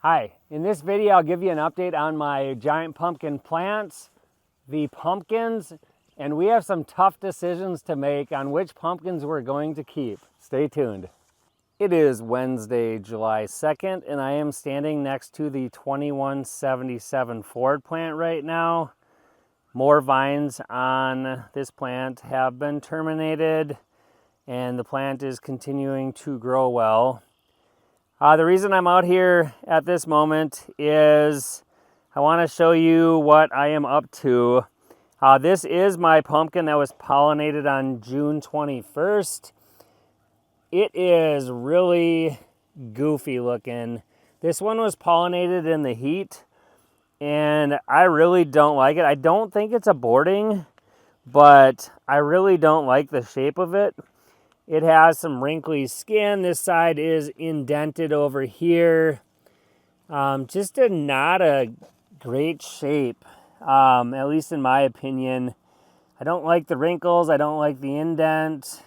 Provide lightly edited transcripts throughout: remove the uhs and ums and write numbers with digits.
Hi, in this video I'll give you an update on my giant pumpkin plants, the pumpkins, and we have some tough decisions to make on which pumpkins we're going to keep. Stay tuned. It is Wednesday, July 2nd, and I am standing next to the 2177 Ford plant right now. More vines on this plant have been terminated, and the plant is continuing to grow well. The reason I'm out here at this moment is I want to show you what I am up to. This is my pumpkin that was pollinated on June 21st. It is really goofy looking. This one was pollinated in the heat, and I really don't like it. I don't think it's aborting, but I really don't like the shape of it. It has some wrinkly skin. This side is indented over here. Just not a great shape, at least in my opinion. I don't like the wrinkles. I don't like the indent.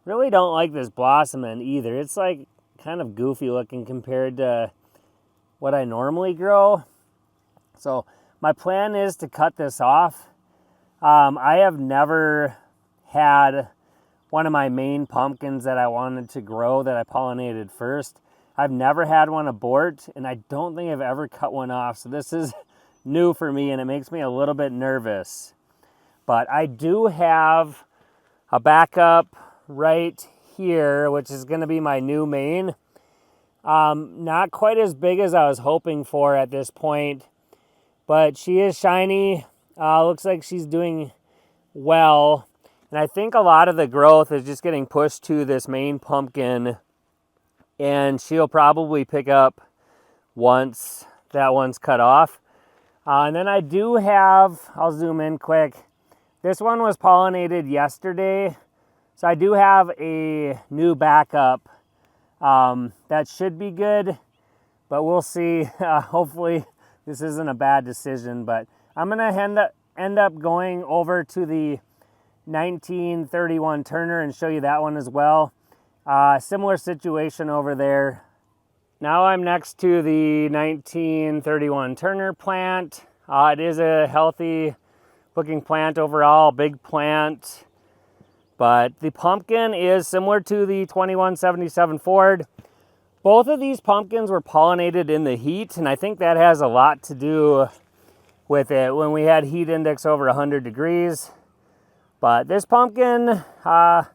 Really don't like this blossom end either. It's like kind of goofy looking compared to what I normally grow. So my plan is to cut this off. I have never had one of my main pumpkins that I wanted to grow that I pollinated first. I've never had one abort, and I don't think I've ever cut one off. So this is new for me, and it makes me a little bit nervous. But I do have a backup right here, which is gonna be my new main. Not quite as big as I was hoping for at this point, but she is shiny. Looks like she's doing well. And I think a lot of the growth is just getting pushed to this main pumpkin, and she'll probably pick up once that one's cut off. And then I do have, I'll zoom in quick. This one was pollinated yesterday. So I do have a new backup that should be good, but we'll see. Hopefully this isn't a bad decision, but I'm gonna end up going over to the 1931 Turner and show you that one as well. Similar situation over there. Now I'm next to the 1931 Turner plant. It is a healthy looking plant overall, big plant. But the pumpkin is similar to the 2177 Ford. Both of these pumpkins were pollinated in the heat, and I think that has a lot to do with it when we had heat index over 100 degrees. But this pumpkin, I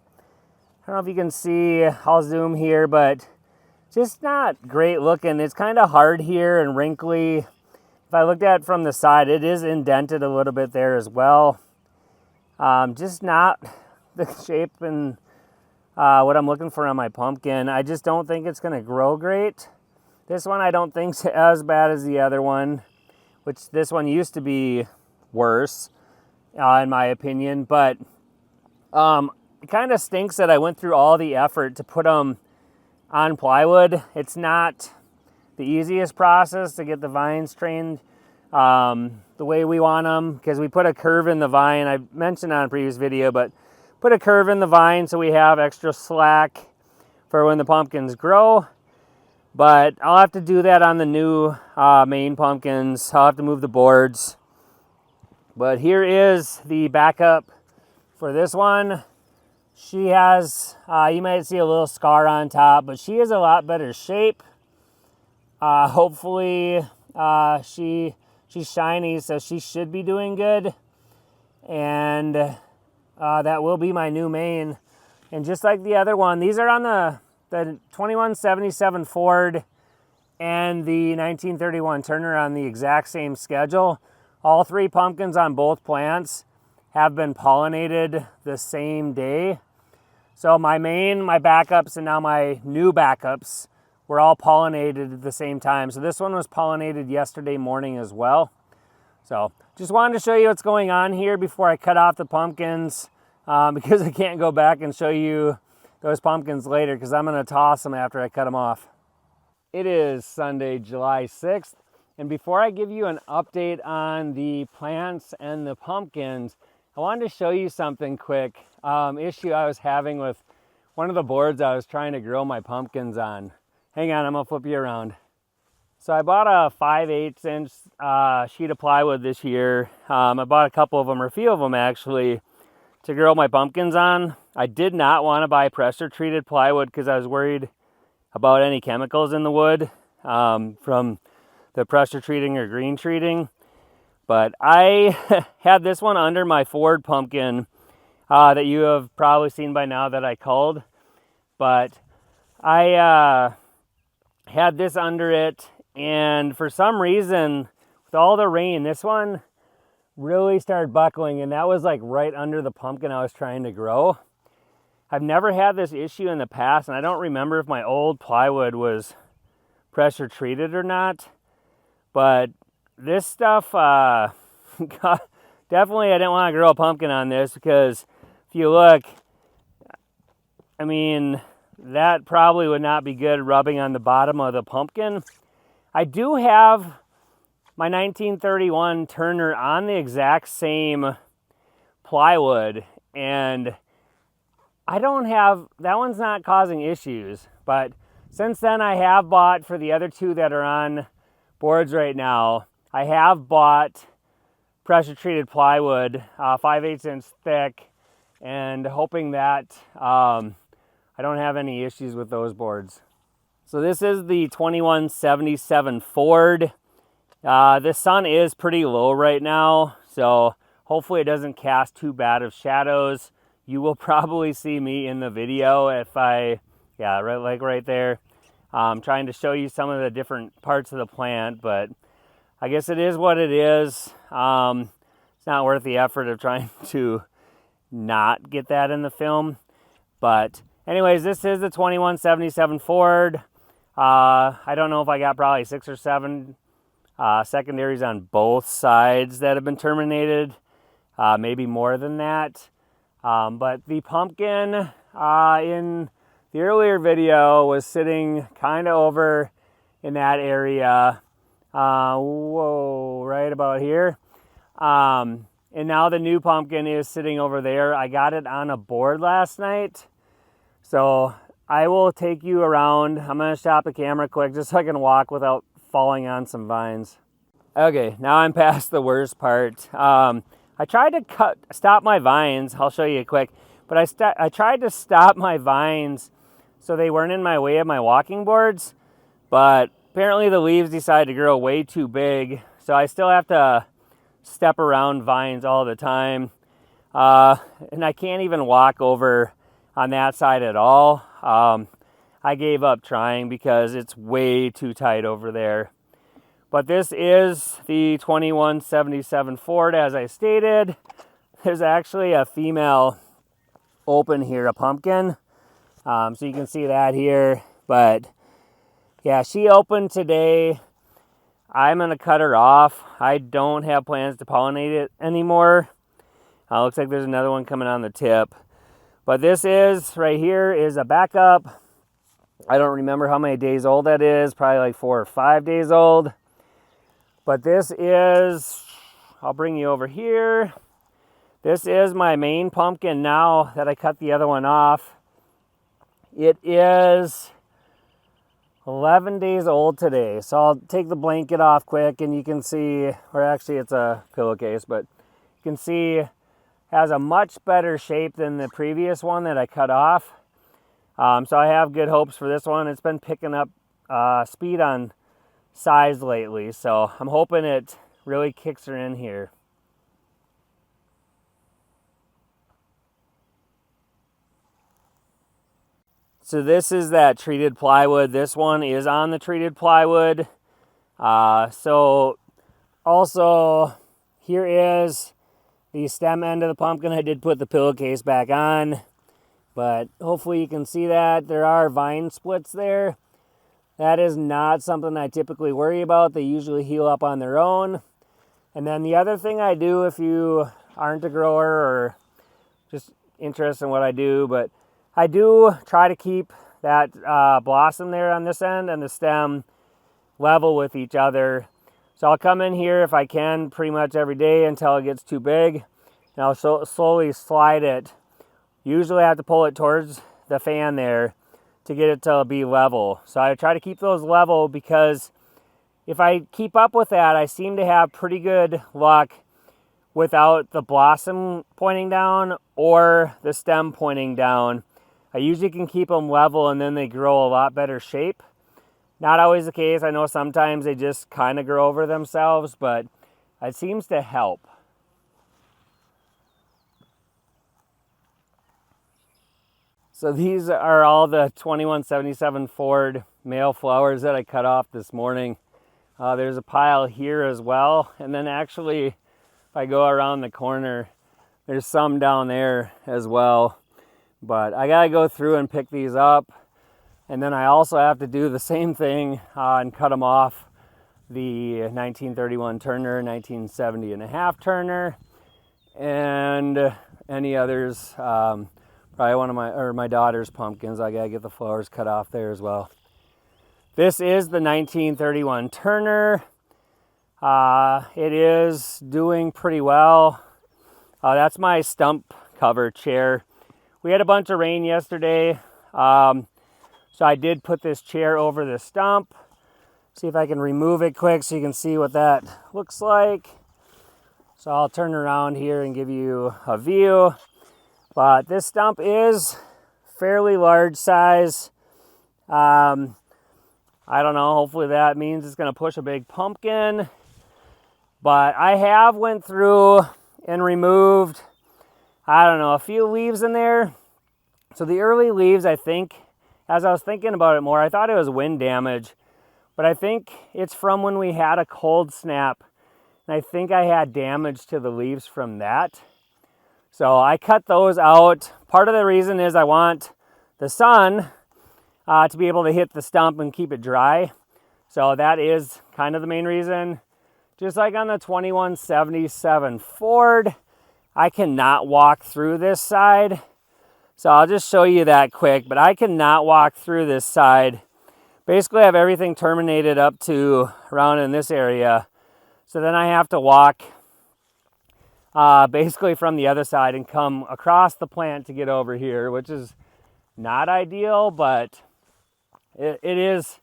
don't know if you can see, I'll zoom here, but just not great looking. It's kind of hard here and wrinkly. If I looked at it from the side, it is indented a little bit there as well. Just not the shape and what I'm looking for on my pumpkin. I just don't think it's gonna grow great. This one I don't think's as bad as the other one, which this one used to be worse. In my opinion, but it kind of stinks that I went through all the effort to put them on plywood. It's not the easiest process to get the vines trained the way we want them, because we put a curve in the vine. I mentioned on a previous video, but put a curve in the vine so we have extra slack for when the pumpkins grow. But I'll have to do that on the new main pumpkins. I'll have to move the boards. But here is the backup for this one. She has, you might see a little scar on top, but she is a lot better shape. Hopefully she's shiny, so she should be doing good. And that will be my new main. And just like the other one, these are on the 2177 Ford and the 1931 Turner on the exact same schedule. All three pumpkins on both plants have been pollinated the same day. So my main, my backups, and now my new backups were all pollinated at the same time. So this one was pollinated yesterday morning as well. So just wanted to show you what's going on here before I cut off the pumpkins, because I can't go back and show you those pumpkins later because I'm gonna toss them after I cut them off. It is Sunday, July 6th. And before I give you an update on the plants and the pumpkins, I wanted to show you something quick. Issue I was having with one of the boards I was trying to grow my pumpkins on. Hang on, I'm gonna flip you around. So I bought a 5/8 inch sheet of plywood this year. I bought a couple of them, or a few of them actually, to grow my pumpkins on. I did not want to buy pressure treated plywood because I was worried about any chemicals in the wood from the pressure treating or green treating. But I had this one under my Ford pumpkin that you have probably seen by now that I culled. But I had this under it, and for some reason, with all the rain, this one really started buckling, and that was like right under the pumpkin I was trying to grow. I've never had this issue in the past, and I don't remember if my old plywood was pressure treated or not. But this stuff, definitely I didn't want to grow a pumpkin on this, because if you look, I mean, that probably would not be good rubbing on the bottom of the pumpkin. I do have my 1931 Turner on the exact same plywood, and I don't have, that one's not causing issues. But since then I have bought, for the other two that are on boards right now, I have bought pressure treated plywood, 5/8 inch thick, and hoping that I don't have any issues with those boards. So this is the 2177 Ford. The sun is pretty low right now, so hopefully it doesn't cast too bad of shadows. You will probably see me in the video if I, yeah, right there. Trying to show you some of the different parts of the plant, but I guess it is what it is. It's not worth the effort of trying to not get that in the film. But anyways, this is the 2177 Ford. I don't know if I got probably 6 or 7 secondaries on both sides that have been terminated, maybe more than that. But the pumpkin in the earlier video was sitting kind of over in that area, right about here. And now the new pumpkin is sitting over there. I got it on a board last night, so I will take you around. I'm going to stop the camera quick just so I can walk without falling on some vines. Okay, now I'm past the worst part. I tried to stop my vines. I'll show you quick. But I tried to stop my vines so they weren't in my way of my walking boards. But apparently the leaves decided to grow way too big. So I still have to step around vines all the time. And I can't even walk over on that side at all. I gave up trying because it's way too tight over there. But this is the 2177 Ford, as I stated. There's actually a female open here, a pumpkin. So you can see that here. But yeah, she opened today. I'm going to cut her off. I don't have plans to pollinate it anymore. Looks like there's another one coming on the tip. But this is, right here, is a backup. I don't remember how many days old that is. Probably like 4 or 5 days old. But this is, I'll bring you over here. This is my main pumpkin now that I cut the other one off. It is 11 days old today. So I'll take the blanket off quick and you can see, or actually it's a pillowcase, but you can see it has a much better shape than the previous one that I cut off. So I have good hopes for this one. It's been picking up speed on size lately, so I'm hoping it really kicks her in here. So this is that treated plywood. This one is on the treated plywood. So also here is the stem end of the pumpkin. I did put the pillowcase back on, but hopefully you can see that there are vine splits there. That is not something I typically worry about. They usually heal up on their own. And then the other thing I do, if you aren't a grower or just interested in what I do, but I do try to keep that blossom there on this end and the stem level with each other. So I'll come in here if I can pretty much every day until it gets too big. And I'll slowly slide it. Usually I have to pull it towards the fan there to get it to be level. So I try to keep those level because if I keep up with that, I seem to have pretty good luck without the blossom pointing down or the stem pointing down. I usually can keep them level and then they grow a lot better shape. Not always the case. I know sometimes they just kind of grow over themselves, but it seems to help. So these are all the 2177 Ford male flowers that I cut off this morning. There's a pile here as well. And then actually, if I go around the corner, there's some down there as well. But I gotta go through and pick these up. And then I also have to do the same thing and cut them off the 1931 Turner, 1970 and a half Turner, and any others. Probably one of my daughter's pumpkins. I gotta get the flowers cut off there as well. This is the 1931 Turner. It is doing pretty well. That's my stump cover chair. We had a bunch of rain yesterday, so I did put this chair over the stump. See if I can remove it quick so you can see what that looks like. So I'll turn around here and give you a view. But this stump is fairly large size. I don't know, hopefully that means it's gonna push a big pumpkin. But I have went through and removed, I don't know, a few leaves in there. So the early leaves, I think, as I was thinking about it more, I thought it was wind damage. But I think it's from when we had a cold snap. And I think I had damage to the leaves from that. So I cut those out. Part of the reason is I want the sun to be able to hit the stump and keep it dry. So that is kind of the main reason. Just like on the 2177 Ford, I cannot walk through this side. So I'll just show you that quick, but I cannot walk through this side. Basically, I have everything terminated up to around in this area. So then I have to walk basically from the other side and come across the plant to get over here, which is not ideal, but it is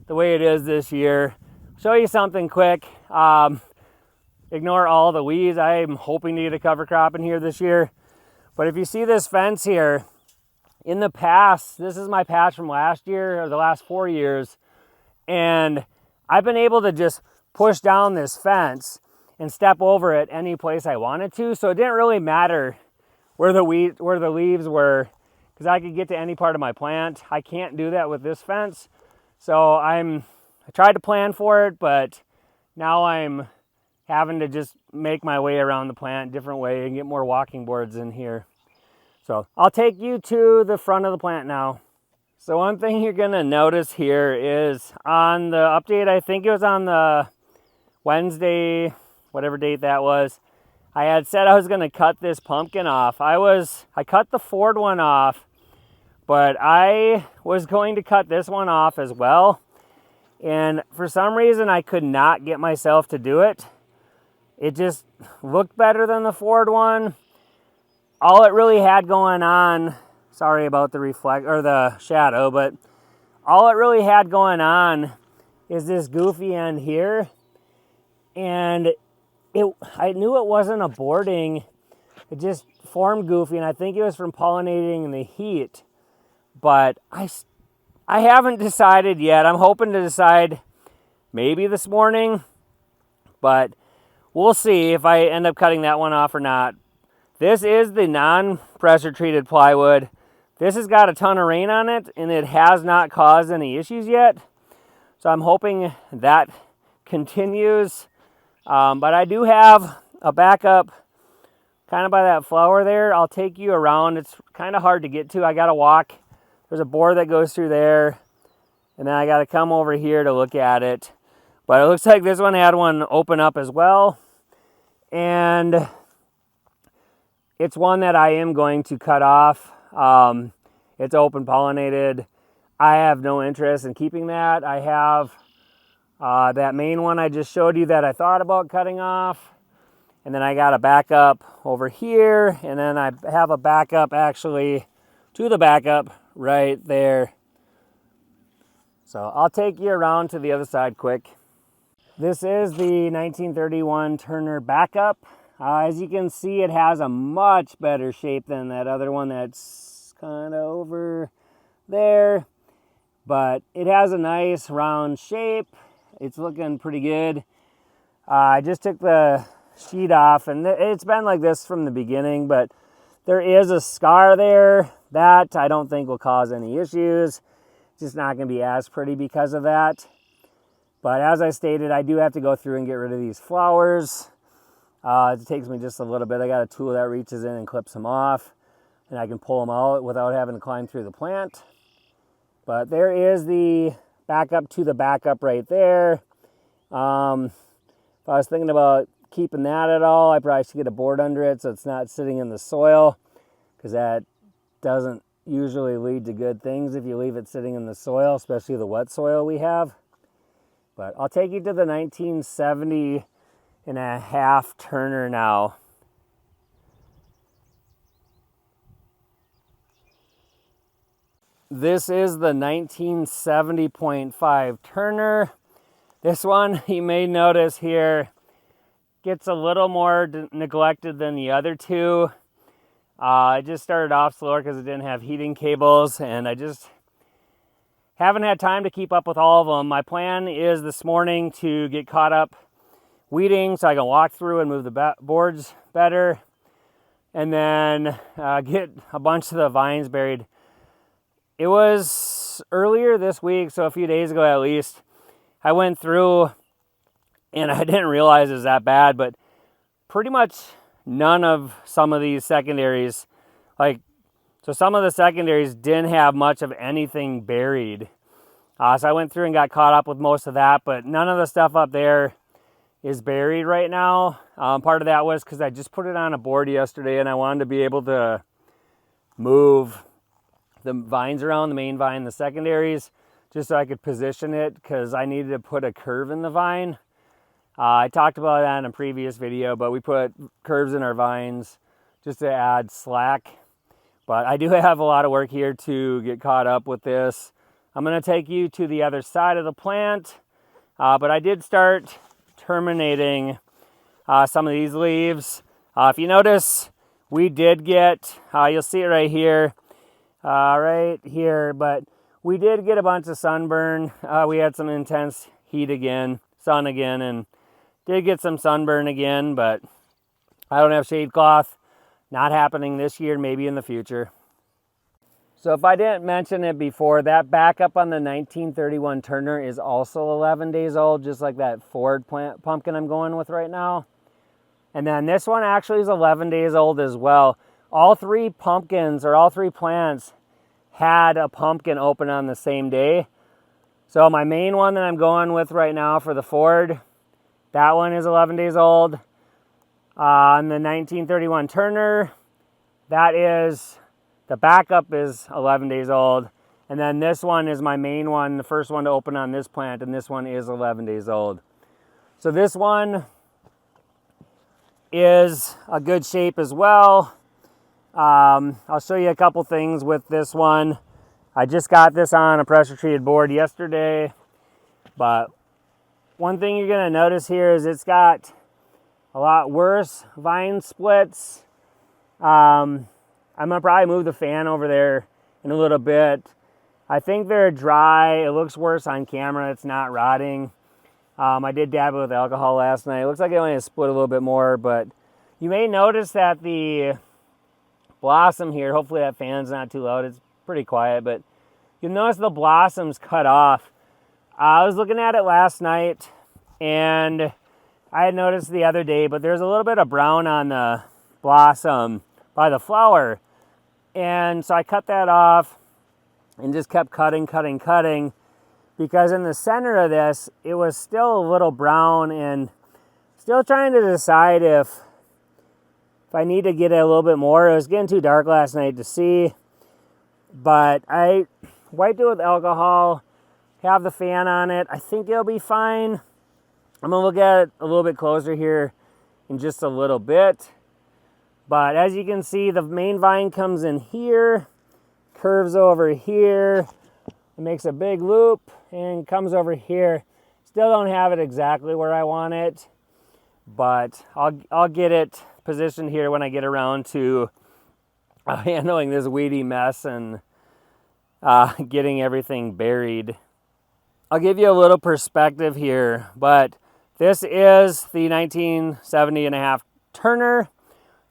the way it is this year. Show you something quick. Ignore all the weeds. I'm hoping to get a cover crop in here this year. But if you see this fence here, in the past, this is my patch from last year or the last 4 years, and I've been able to just push down this fence and step over it any place I wanted to. So it didn't really matter where the leaves were, because I could get to any part of my plant. I can't do that with this fence. So I tried to plan for it, but now I'm having to just make my way around the plant a different way and get more walking boards in here. So I'll take you to the front of the plant now. So one thing you're gonna notice here is on the update, I think it was on the Wednesday, whatever date that was, I had said I was gonna cut this pumpkin off. I cut the Ford one off, but I was going to cut this one off as well. And for some reason, I could not get myself to do it. It just looked better than the Ford one. All it really had going on, sorry about the the shadow, but all it really had going on is this goofy end here. And I knew it wasn't a boarding, it just formed goofy, and I think it was from pollinating in the heat. But I haven't decided yet. I'm hoping to decide maybe this morning, but we'll see if I end up cutting that one off or not. This is the non-pressure treated plywood. This has got a ton of rain on it, and it has not caused any issues yet. So I'm hoping that continues. But I do have a backup kind of by that flower there. I'll take you around. It's kind of hard to get to. I got to walk. There's a board that goes through there, and then I got to come over here to look at it. But it looks like this one had one open up as well. And it's one that I am going to cut off. It's open pollinated. I have no interest in keeping that. I have that main one I just showed you that I thought about cutting off. And then I got a backup over here. And then I have a backup actually to the backup right there. So I'll take you around to the other side quick. This is the 1931 Turner backup. As you can see, it has a much better shape than that other one that's kind of over there. But it has a nice round shape. It's looking pretty good. I just took the sheet off, and it's been like this from the beginning, but there is a scar there that I don't think will cause any issues. It's just not going to be as pretty because of that. But as I stated, I do have to go through and get rid of these flowers. It takes me just a little bit. I got a tool that reaches in and clips them off, and I can pull them out without having to climb through the plant. But there is the backup to the backup right there. If I was thinking about keeping that at all, I probably should get a board under it so it's not sitting in the soil, because that doesn't usually lead to good things if you leave it sitting in the soil, especially the wet soil we have. But I'll take you to the 1970 and a half Turner now. This is the 1970.5 Turner. This one, you may notice here, gets a little more neglected than the other two. I just started off slower because it didn't have heating cables, and I just haven't had time to keep up with all of them. My plan is this morning to get caught up weeding so I can walk through and move the boards better, and then get a bunch of the vines buried. It was earlier this week, so a few days ago at least, I went through and I didn't realize it was that bad, but pretty much none of some of these secondaries, so some of the secondaries didn't have much of anything buried. So I went through and got caught up with most of that, but none of the stuff up there is buried right now. Part of that was because I just put it on a board yesterday and I wanted to be able to move the vines around, the main vine, the secondaries, just so I could position it, because I needed to put a curve in the vine. I talked about that in a previous video, but we put curves in our vines just to add slack. But I do have a lot of work here to get caught up with this. I'm going to take you to the other side of the plant, but I did start terminating some of these leaves. If you notice, we did get, you'll see it right here, but we did get a bunch of sunburn. We had some intense heat again, sun again, and did get some sunburn again, but I don't have shade cloth. Not happening this year, maybe in the future. So if I didn't mention it before, that backup on the 1931 Turner is also 11 days old, just like that Ford plant pumpkin I'm going with right now. And then this one actually is 11 days old as well. All three pumpkins, or all three plants, had a pumpkin open on the same day. So my main one that I'm going with right now for the Ford, that one is 11 days old. On the 1931 Turner, that is, the backup is 11 days old. And then this one is my main one, the first one to open on this plant, and this one is 11 days old. So this one is a good shape as well. I'll show you a couple things with this one. I just got this on a pressure treated board yesterday, but one thing you're gonna notice here is it's got a lot worse vine splits. I'm gonna probably move the fan over there in a little bit. I think they're dry. It looks worse on camera. It's not rotting. I did dab it with alcohol last night. It looks like it only has split a little bit more, but you may notice that the blossom here, hopefully that fan's not too loud. It's pretty quiet, but you'll notice the blossoms cut off. I was looking at it last night, and I had noticed the other day, but there's a little bit of brown on the blossom by the flower. And so I cut that off and just kept cutting, because in the center of this, it was still a little brown, and still trying to decide if I need to get it a little bit more. It was getting too dark last night to see, but I wiped it with alcohol, have the fan on it. I think it'll be fine. I'm gonna look at it a little bit closer here in just a little bit. But as you can see, the main vine comes in here, curves over here, it makes a big loop, and comes over here. Still don't have it exactly where I want it, but I'll get it positioned here when I get around to handling this weedy mess and getting everything buried. I'll give you a little perspective here, but this is the 1970.5 Turner.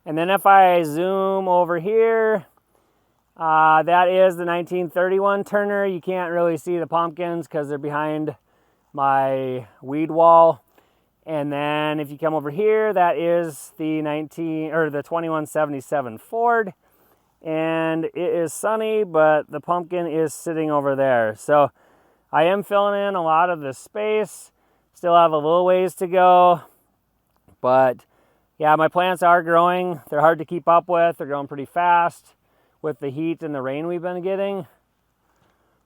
And then if I zoom over here, that is the 1931 Turner. You can't really see the pumpkins because they're behind my weed wall. And then if you come over here, that is the 2177 Ford. And it is sunny, but the pumpkin is sitting over there. So I am filling in a lot of the space. Still have a little ways to go. But yeah, my plants are growing. They're hard to keep up with. They're growing pretty fast with the heat and the rain we've been getting.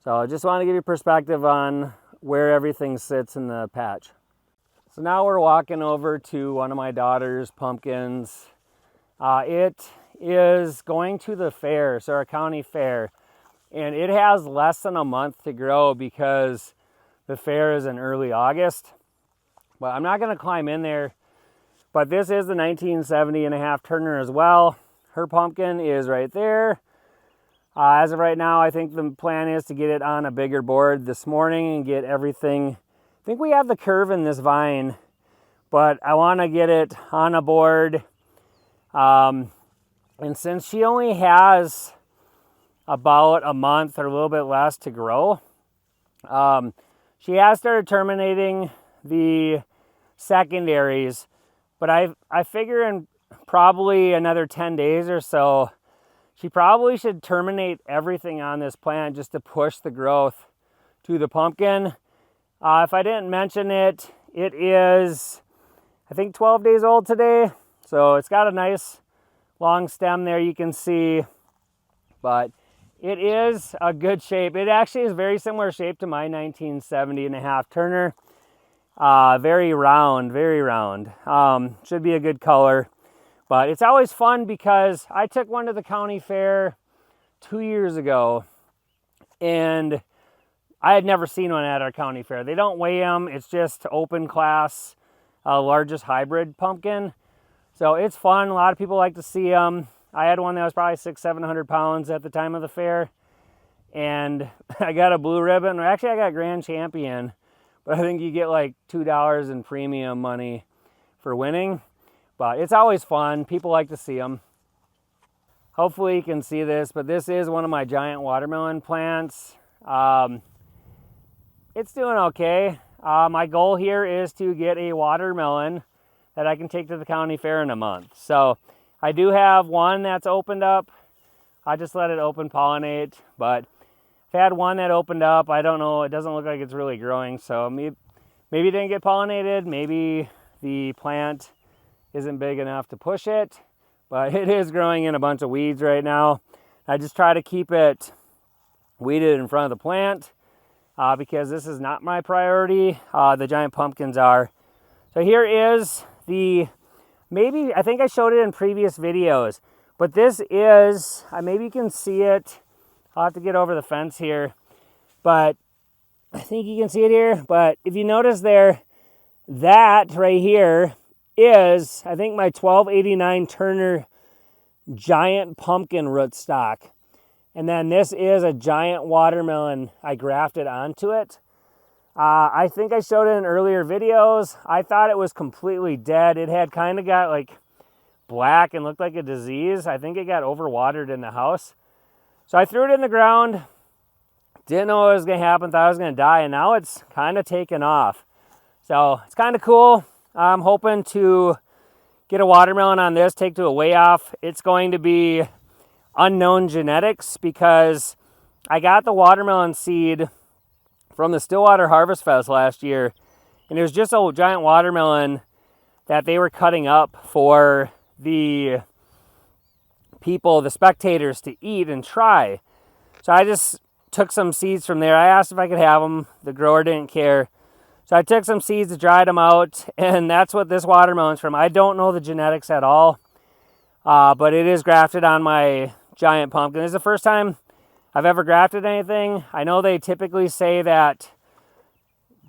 So I just want to give you perspective on where everything sits in the patch. So now we're walking over to one of my daughter's pumpkins. It is going to the fair, so our county fair. And it has less than a month to grow because the fair is in early August. But I'm not going to climb in there. But this is the 1970.5 Turner as well. Her pumpkin is right there. As of right now, I think the plan is to get it on a bigger board this morning and get everything. I think we have the curve in this vine, but I want to get it on a board. And since she only has about a month or a little bit less to grow, she has started terminating the secondaries, but I figure in probably another 10 days or so, she probably should terminate everything on this plant just to push the growth to the pumpkin. If I didn't mention it, it is, I think, 12 days old today. So it's got a nice long stem there you can see, but it is a good shape. It actually is very similar shape to my 1970.5 Turner. Very round, very round. Should be a good color. But it's always fun because I took one to the county fair 2 years ago, and I had never seen one at our county fair. They don't weigh them. It's just open class, largest hybrid pumpkin. So it's fun. A lot of people like to see them. I had one that was probably 600-700 pounds at the time of the fair. And I got a blue ribbon. Actually, I got Grand Champion. But I think you get like $2 in premium money for winning. But it's always fun. People like to see them. Hopefully you can see this. But this is one of my giant watermelon plants. It's doing okay. My goal here is to get a watermelon that I can take to the county fair in a month. So I do have one that's opened up. I just let it open pollinate, but I've had one that opened up. I don't know, it doesn't look like it's really growing. So maybe it didn't get pollinated. Maybe the plant isn't big enough to push it, but it is growing in a bunch of weeds right now. I just try to keep it weeded in front of the plant because this is not my priority. The giant pumpkins are. So here is I think I showed it in previous videos, but this is, maybe you can see it. I'll have to get over the fence here, but I think you can see it here. But if you notice there, that right here is, I think, my 1289 Turner giant pumpkin rootstock. And then this is a giant watermelon I grafted onto it. I think I showed it in earlier videos. I thought it was completely dead. It had kind of got like black and looked like a disease. I think it got overwatered in the house. So I threw it in the ground. Didn't know what was going to happen. Thought I was going to die. And now it's kind of taken off. So it's kind of cool. I'm hoping to get a watermelon on this, take to a weigh off. It's going to be unknown genetics because I got the watermelon seed from the Stillwater Harvest Fest last year, and it was just a giant watermelon that they were cutting up for the people, the spectators, to eat and try. So I just took some seeds from there. I asked if I could have them. The grower didn't care. So I took some seeds, dried them out, and that's what this watermelon's from. I don't know the genetics at all, but it is grafted on my giant pumpkin. This is the first time I've ever grafted anything. I know they typically say that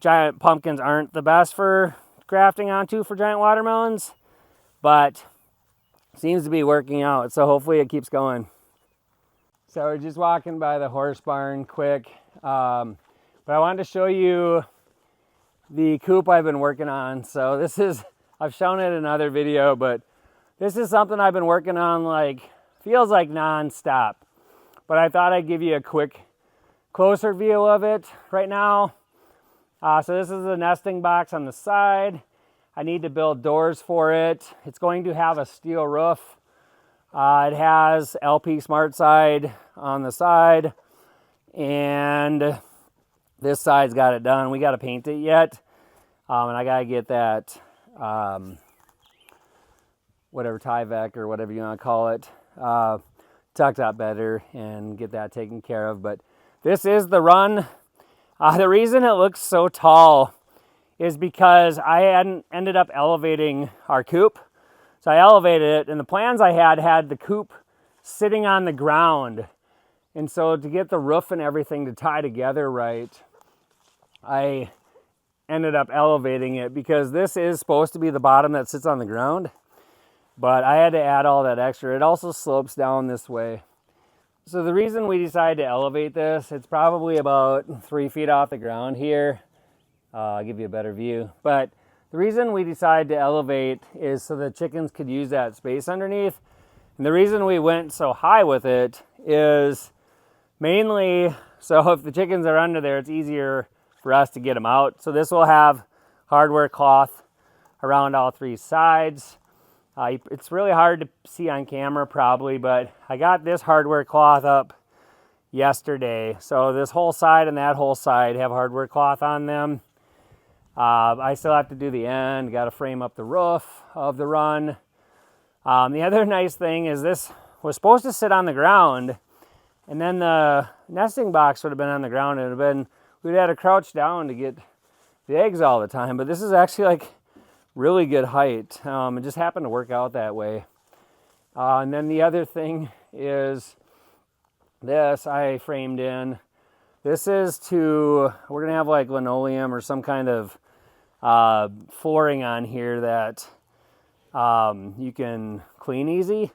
giant pumpkins aren't the best for grafting onto for giant watermelons, but seems to be working out. So hopefully it keeps going. So we're just walking by the horse barn quick. But I wanted to show you the coop I've been working on. So this is, I've shown it in another video, but this is something I've been working on like, feels like non-stop. But I thought I'd give you a quick, closer view of it right now. So this is the nesting box on the side. I need to build doors for it. It's going to have a steel roof. It has LP Smart Side on the side, and this side's got it done. We got to paint it yet, and I got to get that, whatever Tyvek or whatever you want to call it, tucked up better and get that taken care of. But this is the run. The reason it looks so tall is because I hadn't ended up elevating our coop. So I elevated it, and the plans I had the coop sitting on the ground. And so to get the roof and everything to tie together right, I ended up elevating it because this is supposed to be the bottom that sits on the ground. But I had to add all that extra. It also slopes down this way. So the reason we decided to elevate this, it's probably about 3 feet off the ground here. I'll give you a better view. But the reason we decided to elevate is so the chickens could use that space underneath. And the reason we went so high with it is mainly so if the chickens are under there, it's easier for us to get them out. So this will have hardware cloth around all 3 sides. It's really hard to see on camera probably, but I got this hardware cloth up yesterday. So this whole side and that whole side have hardware cloth on them. I still have to do the end, got to frame up the roof of the run. The other nice thing is this was supposed to sit on the ground, and then the nesting box would have been on the ground. We'd had to crouch down to get the eggs all the time, but this is actually like really good height. It just happened to work out that way. And then the other thing is this I framed in. This is we're gonna have like linoleum or some kind of flooring on here that you can clean easy,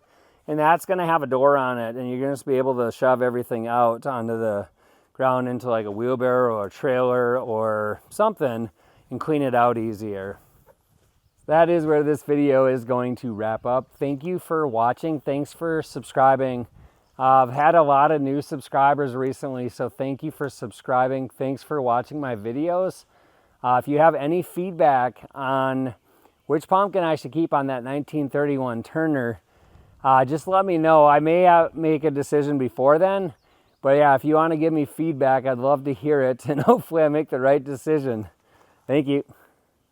and that's going to have a door on it, and you're going to be able to shove everything out onto the ground into like a wheelbarrow or a trailer or something and clean it out easier. That is where this video is going to wrap up. Thank you for watching. Thanks for subscribing. I've had a lot of new subscribers recently, so thank you for subscribing. Thanks for watching my videos. If you have any feedback on which pumpkin I should keep on that 1931 Turner, just let me know. I may make a decision before then, but yeah, if you want to give me feedback, I'd love to hear it, and hopefully I make the right decision. Thank you.